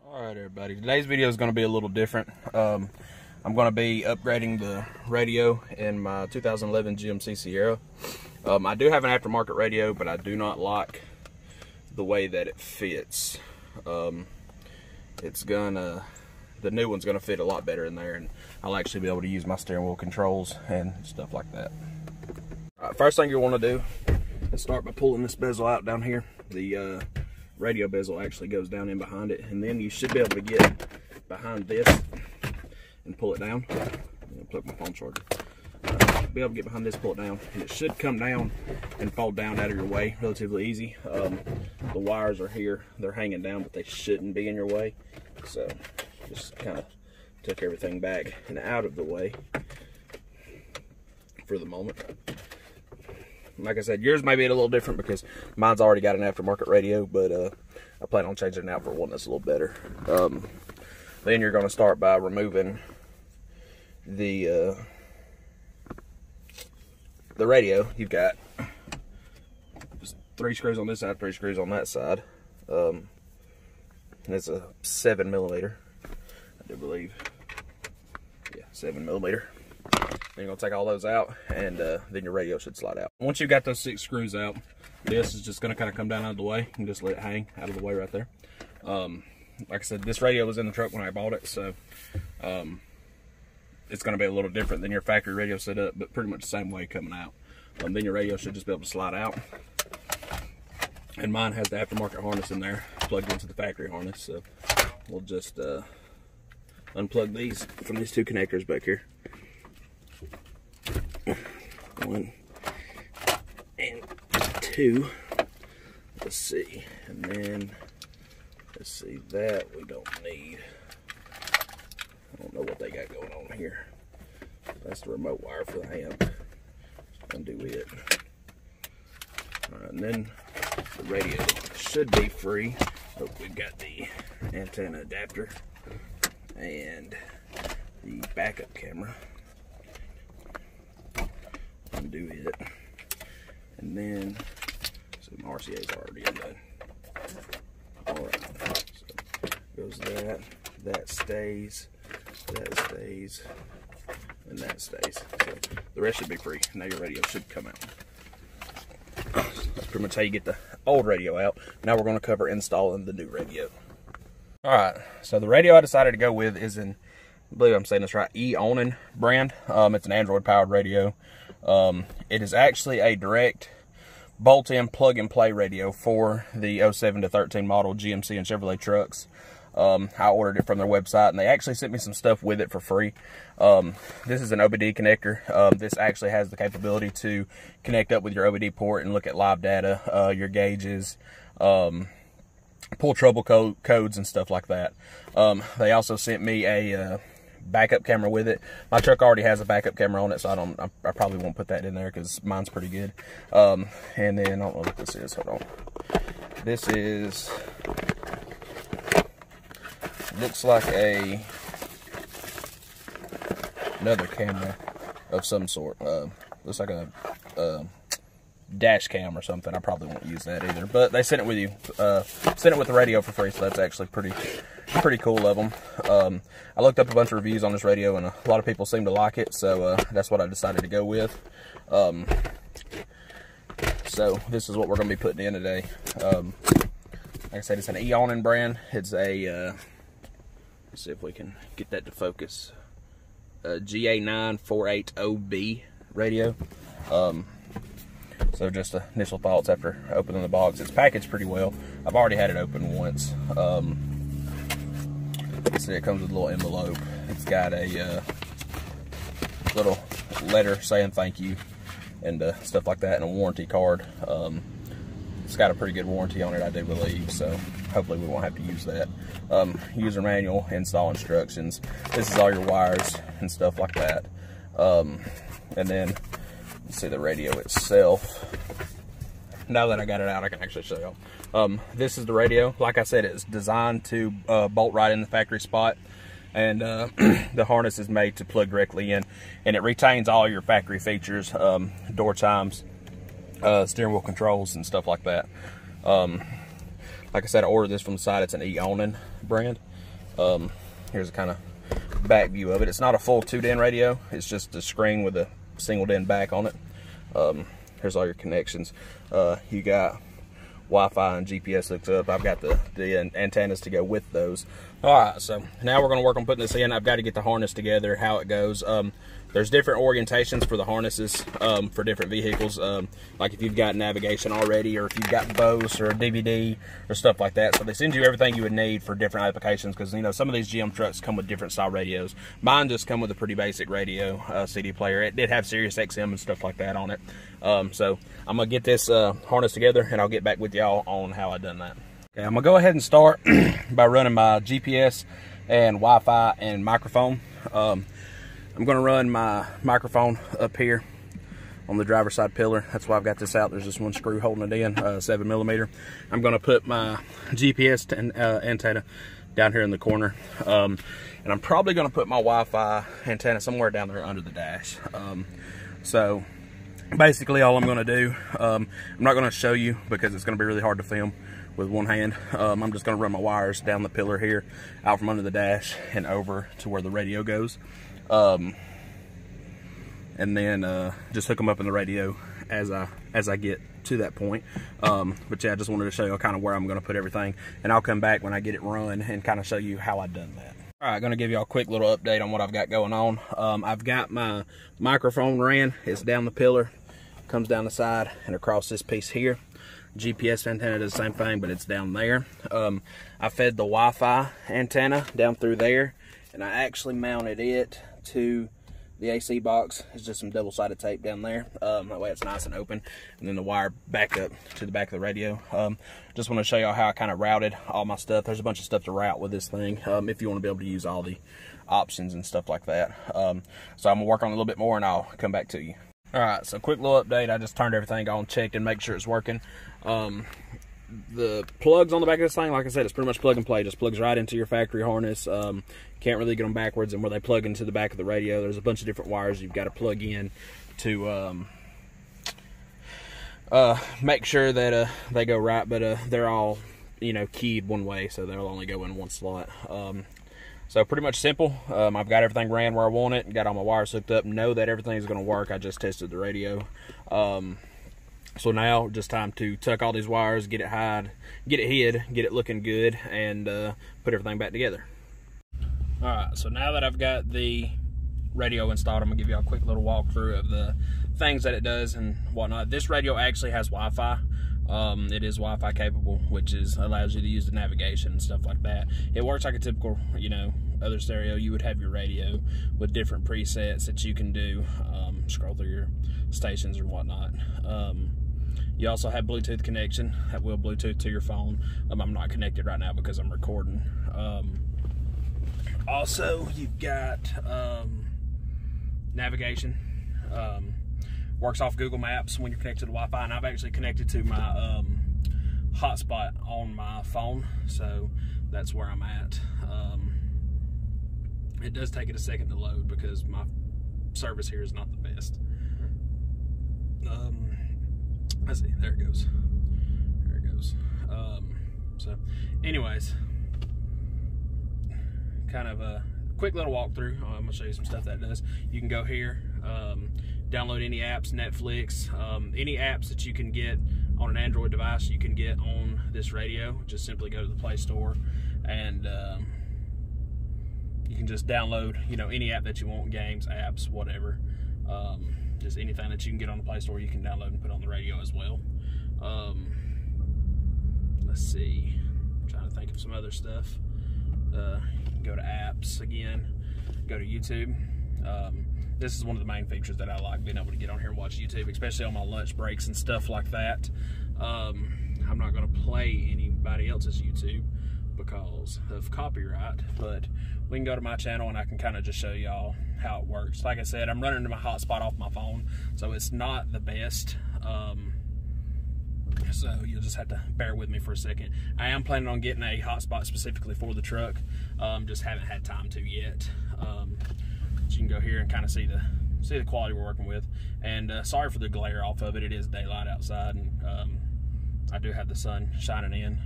Alright everybody, today's video is going to be a little different. I'm going to be upgrading the radio in my 2011 GMC Sierra. I do have an aftermarket radio, but I do not like the way that it fits. The new one's going to fit a lot better in there, and I'll actually be able to use my steering wheel controls and stuff like that. Alright, first thing you want to do is start by pulling this bezel out down here. The radio bezel actually goes down in behind it, and then you should be able to get behind this and pull it down. I'm gonna plug my phone charger. Be able to get behind this, pull it down, and it should come down and fall down out of your way relatively easy. The wires are here, they're hanging down, but they shouldn't be in your way. So just kind of took everything back and out of the way for the moment. Like I said, yours may be a little different because mine's already got an aftermarket radio, but I plan on changing it out for one that's a little better. Then you're going to start by removing the radio. You've got just 3 screws on this side, 3 screws on that side. And it's a 7mm, I do believe. Yeah, 7mm. Then you're going to take all those out, and then your radio should slide out. Once you've got those 6 screws out, this is just going to kind of come down out of the way and just let it hang out of the way right there. Like I said, this radio was in the truck when I bought it, so it's going to be a little different than your factory radio setup, but pretty much the same way coming out. Then your radio should just be able to slide out. And mine has the aftermarket harness in there, plugged into the factory harness, so we'll just unplug these from these 2 connectors back here. 1 and 2. Let's see, and then let's see, that we don't need. I don't know what they got going on here. That's the remote wire for the amp. Undo it. Alright, and then the radio should be free. Oh, we've got the antenna adapter and the backup camera. Undo it, and then some RCA's already undone. Alright, so goes that stays, and that stays. So the rest should be free. Now your radio should come out. That's pretty much how you get the old radio out. Now we're going to cover installing the new radio. Alright, so the radio I decided to go with is I believe I'm saying this right, Eonon brand. It's an Android powered radio. It is actually a direct bolt-in plug-and-play radio for the 07 to 13 model GMC and Chevrolet trucks. I ordered it from their website, and they actually sent me some stuff with it for free. This is an Obd2 connector. This actually has the capability to connect up with your Obd port and look at live data, your gauges, pull trouble codes and stuff like that. They also sent me a backup camera with it. My truck already has a backup camera on it, so I probably won't put that in there because mine's pretty good. And then I don't know what this is. Hold on. This is, looks like another camera of some sort. Looks like a dash cam or something. I probably won't use that either, but they sent it with you. Sent it with the radio for free, so that's actually pretty cool of them. I looked up a bunch of reviews on this radio, and a lot of people seem to like it, so that's what I decided to go with. So this is what we're going to be putting in today. Like I said, it's an Eonon brand. It's a let's see if we can get that to focus. GA9 radio. So just initial thoughts after opening the box. It's packaged pretty well. I've already had it open once. You see it comes with a little envelope. It's got a little letter saying thank you and stuff like that, and a warranty card. It's got a pretty good warranty on it, I do believe, so hopefully we won't have to use that. User manual, install instructions. This is all your wires and stuff like that. And then let's see the radio itself. Now that I got it out, I can actually show y'all. This is the radio. Like I said, it's designed to bolt right in the factory spot, and the harness is made to plug directly in, and it retains all your factory features, door chimes, steering wheel controls, and stuff like that. Like I said, I ordered this from the site. It's an Eonon brand. Here's a kind of back view of it. It's not a full 2-DIN radio. It's just a screen with a single DIN back on it. Here's all your connections. You got Wi-Fi and GPS hooked up. I've got the antennas to go with those. All right, so now we're going to work on putting this in. I've got to get the harness together, how it goes. There's different orientations for the harnesses for different vehicles. Like if you've got navigation already, or if you've got Bose or a DVD or stuff like that. So they send you everything you would need for different applications, because you know some of these GM trucks come with different style radios. Mine just come with a pretty basic radio, CD player. It did have Sirius XM and stuff like that on it. So I'm gonna get this harness together, and I'll get back with y'all on how I done that. Okay, I'm gonna go ahead and start by running my GPS and Wi-Fi and microphone. I'm gonna run my microphone up here on the driver's side pillar. That's why I've got this out. There's just one screw holding it in, 7mm. I'm gonna put my GPS antenna down here in the corner. And I'm probably gonna put my Wi-Fi antenna somewhere down there under the dash. So basically all I'm gonna do, I'm not gonna show you because it's gonna be really hard to film with one hand. I'm just gonna run my wires down the pillar here, out from under the dash and over to where the radio goes. And then just hook them up in the radio as I get to that point. But yeah, I just wanted to show you kind of where I'm going to put everything, and I'll come back when I get it run and kind of show you how I've done that. All right, going to give y'all a quick little update on what I've got going on. I've got my microphone ran. It's down the pillar, comes down the side and across this piece here. GPS antenna does the same thing, but it's down there. I fed the Wi-Fi antenna down through there, and I actually mounted it to the AC box. It's just some double-sided tape down there. That way it's nice and open. And then the wire back up to the back of the radio. Just want to show y'all how I kind of routed all my stuff. There's a bunch of stuff to route with this thing, if you want to be able to use all the options and stuff like that. So I'm going to work on it a little bit more, and I'll come back to you. Alright, so quick little update. I just turned everything on, checked, and make sure it's working. The plugs on the back of this thing, like I said, it's pretty much plug and play. Just plugs right into your factory harness. Can't really get them backwards, and where they plug into the back of the radio, there's a bunch of different wires you've got to plug in to make sure that they go right, but they're all, you know, keyed one way, so they'll only go in one slot. So pretty much simple. I've got everything ran where I want it, got all my wires hooked up, know that everything's going to work. I just tested the radio. So now, just time to tuck all these wires, get it hid, get it looking good, and put everything back together. Alright, so now that I've got the radio installed, I'm going to give you a quick little walkthrough of the things that it does and whatnot. This radio actually has Wi-Fi. It is Wi-Fi capable, which allows you to use the navigation and stuff like that. It works like a typical, you know, other stereo. You would have your radio with different presets that you can do, scroll through your stations or whatnot. You also have Bluetooth connection that will Bluetooth to your phone. I'm not connected right now because I'm recording. Also, you've got navigation. Works off Google Maps when you're connected to the Wi-Fi, and I've actually connected to my hotspot on my phone, so that's where I'm at. It does take it a second to load because my service here is not the best. Let's see, there it goes. There it goes. So, anyways, kind of a quick little walkthrough. I'm gonna show you some stuff that it does. You can go here, download any apps, Netflix, any apps that you can get on an Android device, you can get on this radio. Just simply go to the Play Store, and you can just download, you know, any app that you want, games, apps, whatever. Just anything that you can get on the Play Store, you can download and put on the radio as well. Let's see, I'm trying to think of some other stuff. Go to apps again, go to YouTube. This is one of the main features that I like, being able to get on here and watch YouTube, especially on my lunch breaks and stuff like that. I'm not going to play anybody else's YouTube because of copyright, but we can go to my channel and I can kind of just show y'all how it works. Like I said, I'm running to my hotspot off my phone, so it's not the best. So you'll just have to bear with me for a second. I am planning on getting a hotspot specifically for the truck. Just haven't had time to yet. So you can go here and kind of see the quality we're working with. And sorry for the glare off of it. It is daylight outside, and I do have the sun shining in.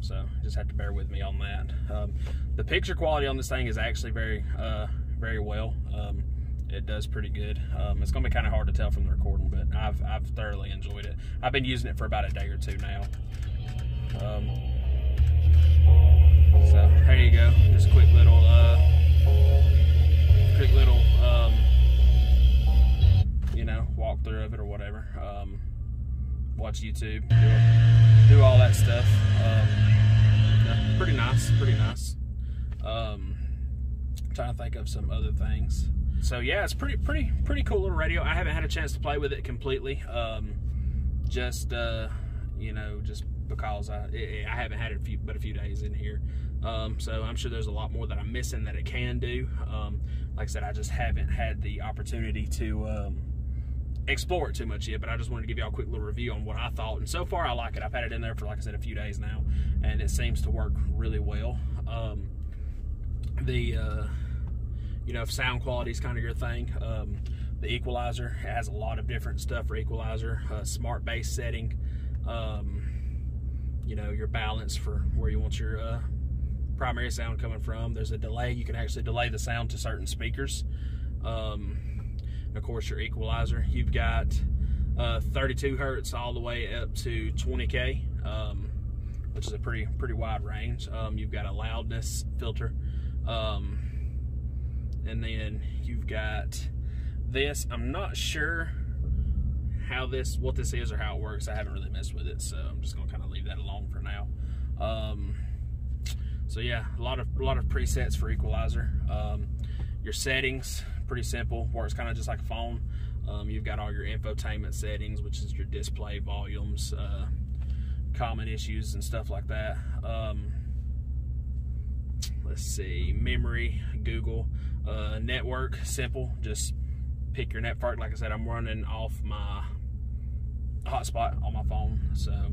So just have to bear with me on that. The picture quality on this thing is actually very well. It does pretty good. It's gonna be kind of hard to tell from the recording, but I've thoroughly enjoyed it. I've been using it for about a day or two now. So there you go. Just quick little you know, walkthrough of it or whatever. Watch YouTube, do all that stuff. Yeah, pretty nice, pretty nice. Trying to think of some other things. So yeah, it's pretty cool little radio. I haven't had a chance to play with it completely. You know, just because I haven't had it but a few days in here. So I'm sure there's a lot more that I'm missing that it can do. Like I said, I just haven't had the opportunity to explore it too much yet, but I just wanted to give y'all a quick little review on what I thought. And so far I like it. I've had it in there for, like I said, a few days now, and it seems to work really well. You know, if sound quality is kind of your thing, the Equalizer has a lot of different stuff for Equalizer. Smart bass setting, you know, your balance for where you want your primary sound coming from. There's a delay. You can actually delay the sound to certain speakers. And of course, your Equalizer. You've got 32 hertz all the way up to 20K, which is a pretty wide range. You've got a loudness filter. And then you've got this. I'm not sure what this is or how it works. I haven't really messed with it, so I'm just gonna kind of leave that alone for now. So yeah, a lot of presets for Equalizer. Your settings, pretty simple. Works kind of just like a phone. You've got all your infotainment settings, which is your display, volumes, common issues and stuff like that. Let's see, memory, Google, network, simple. Just pick your network. Like I said, I'm running off my hotspot on my phone, so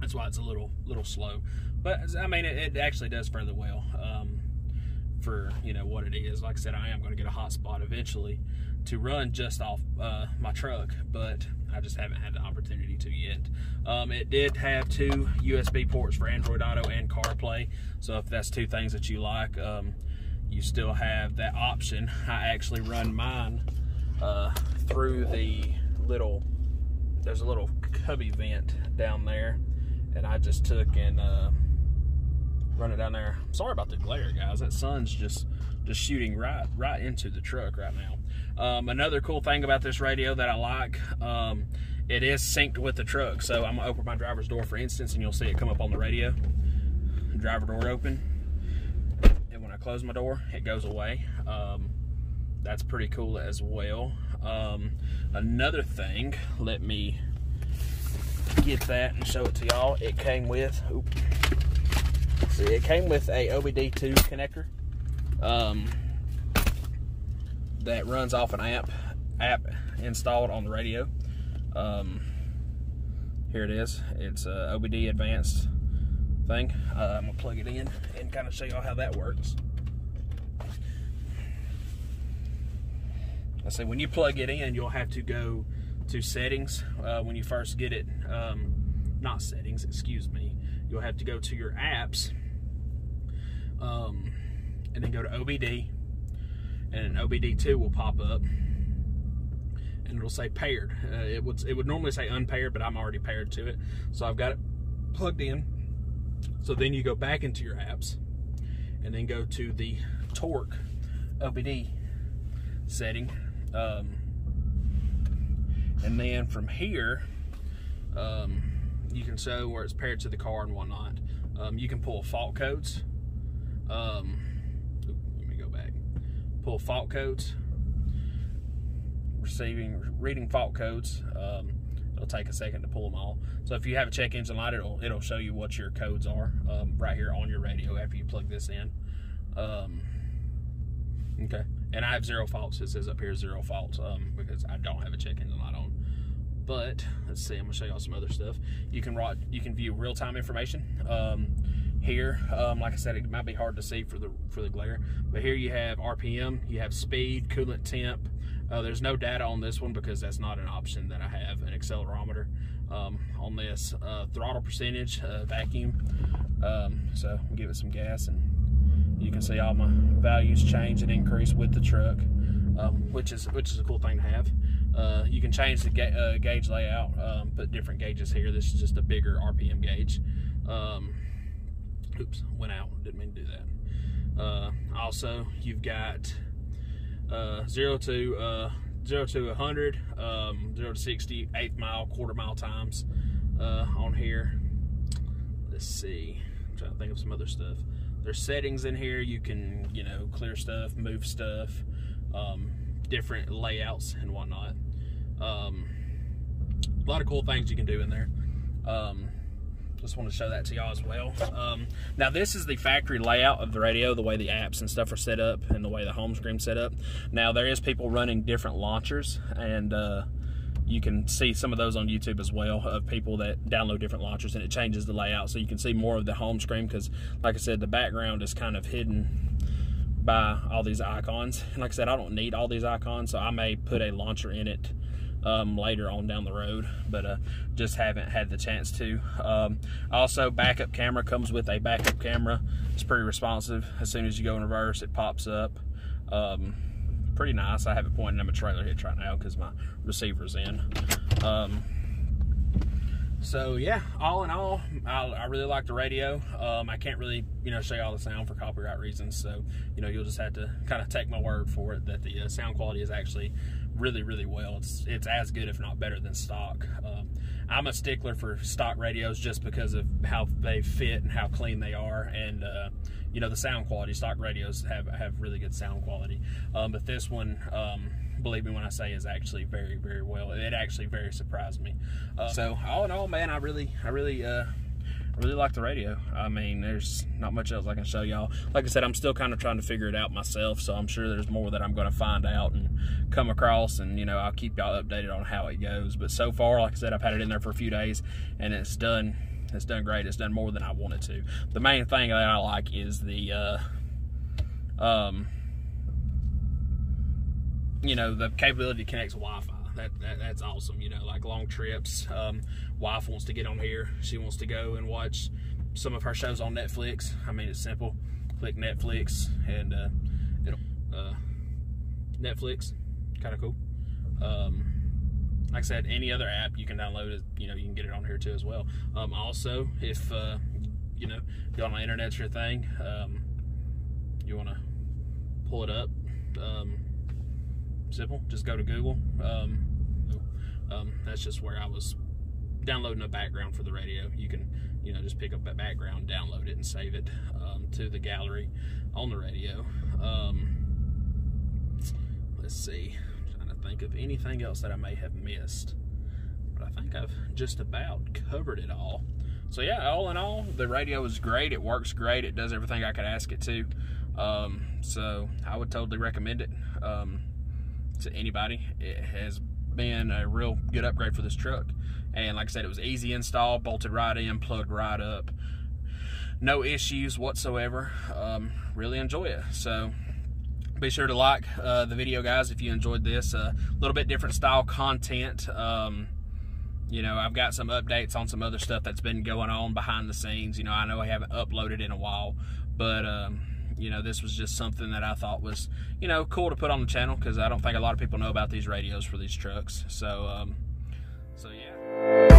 that's why it's a little slow. But I mean, it actually does fairly well for, you know, what it is. Like I said, I am going to get a hotspot eventually to run just off my truck, but I just haven't had the opportunity to yet. It did have 2 USB ports for Android Auto and CarPlay, so if that's 2 things that you like, you still have that option. I actually run mine through the there's a little cubby vent down there, and I just took and run it down there. Sorry about the glare, guys. That sun's just shooting right into the truck right now. Another cool thing about this radio that I like, it is synced with the truck. So I'm gonna open my driver's door, for instance, and you'll see it come up on the radio. Driver door open, and when I close my door, it goes away. That's pretty cool as well. Another thing, let me get that and show it to y'all. It came with, see, it came with a Obd2 connector that runs off an app installed on the radio. Here it is. It's a Obd advanced thing. I'm gonna plug it in and kind of show y'all how that works. I say when you plug it in, you'll have to go to settings. When you first get it, not settings, excuse me. You'll have to go to your apps, and then go to OBD, and OBD2 will pop up, and it'll say paired. It would normally say unpaired, but I'm already paired to it, so I've got it plugged in. So then you go back into your apps, and then go to the torque OBD setting, and then from here, you can show where it's paired to the car and whatnot. You can pull fault codes. Let me go back. Pull fault codes. Reading fault codes. It'll take a second to pull them all. So if you have a check engine light, it'll show you what your codes are right here on your radio after you plug this in. Okay, and I have 0 faults. It says up here 0 faults because I don't have a check engine light on. But let's see, I'm gonna show y'all some other stuff. You can view real-time information here. Like I said, it might be hard to see for the glare, but here you have RPM, you have speed, coolant temp. There's no data on this one because that's not an option that I have. An accelerometer on this, throttle percentage, vacuum, So we'll give it some gas, and you can see all my values change and increase with the truck, which is a cool thing to have. You can change the gauge layout, put different gauges here. This is just a bigger RPM gauge. Oops, went out, didn't mean to do that. Also, you've got 0 to 100, 0 to 60, 1/8 mile, 1/4 mile times on here. Let's see, I'm trying to think of some other stuff. There's settings in here. You can, you know, clear stuff, move stuff, different layouts and whatnot. A lot of cool things you can do in there. Just want to show that to y'all as well. Now this is the factory layout of the radio, the way the apps and stuff are set up and the way the home screen's set up. Now there is people running different launchers, and you can see some of those on YouTube as well, of people that download different launchers, and it changes the layout so you can see more of the home screen, because like I said, the background is kind of hidden by all these icons. And like I said, I don't need all these icons, so I may put a launcher in it later on down the road, but just haven't had the chance to. Also, backup camera comes with a backup camera. It's pretty responsive. As soon as you go in reverse, it pops up. Pretty nice. I have it pointing at my trailer hitch right now because my receiver's in. So yeah, all in all, I really like the radio. I can't really, you know, show you all the sound for copyright reasons, so you know, you'll just have to kind of take my word for it that the sound quality is actually really well. It's as good, if not better, than stock. I'm a stickler for stock radios just because of how they fit and how clean they are, and you know, the sound quality. Stock radios have really good sound quality, but this one, believe me when I say, is actually very well. It actually very surprised me. So all in all, man, I really like the radio. I mean, there's not much else I can show y'all. Like I said, I'm still kind of trying to figure it out myself, so I'm sure there's more that I'm going to find out and come across, and you know, I'll keep y'all updated on how it goes. But so far, like I said, I've had it in there for a few days, and it's done great. It's done more than I wanted to. The main thing that I like is the you know, the capability to connect to Wi-Fi. That's awesome. You know, like long trips. Wife wants to get on here. She wants to go and watch some of her shows on Netflix. I mean, it's simple. Click Netflix, and it'll Netflix, kind of cool. Like I said, any other app you can download it. You know, you can get it on here too as well. Also, if you know, you're on the internet's your thing, you want to pull it up. Simple, just go to Google. That's just where I was downloading a background for the radio. You can, you know, just pick up that background, download it, and save it to the gallery on the radio. Let's see, I'm trying to think of anything else that I may have missed, but I think I've just about covered it all. So yeah, all in all, the radio is great. It works great. It does everything I could ask it to. So I would totally recommend it to anybody. It has been a real good upgrade for this truck, and like I said, it was easy install, bolted right in, plugged right up, no issues whatsoever. Really enjoy it. So be sure to like the video, guys, if you enjoyed this. A little bit different style content. You know, I've got some updates on some other stuff that's been going on behind the scenes. You know, I know I haven't uploaded in a while, but you know, this was just something that I thought was, you know, cool to put on the channel, because I don't think a lot of people know about these radios for these trucks. So, so yeah.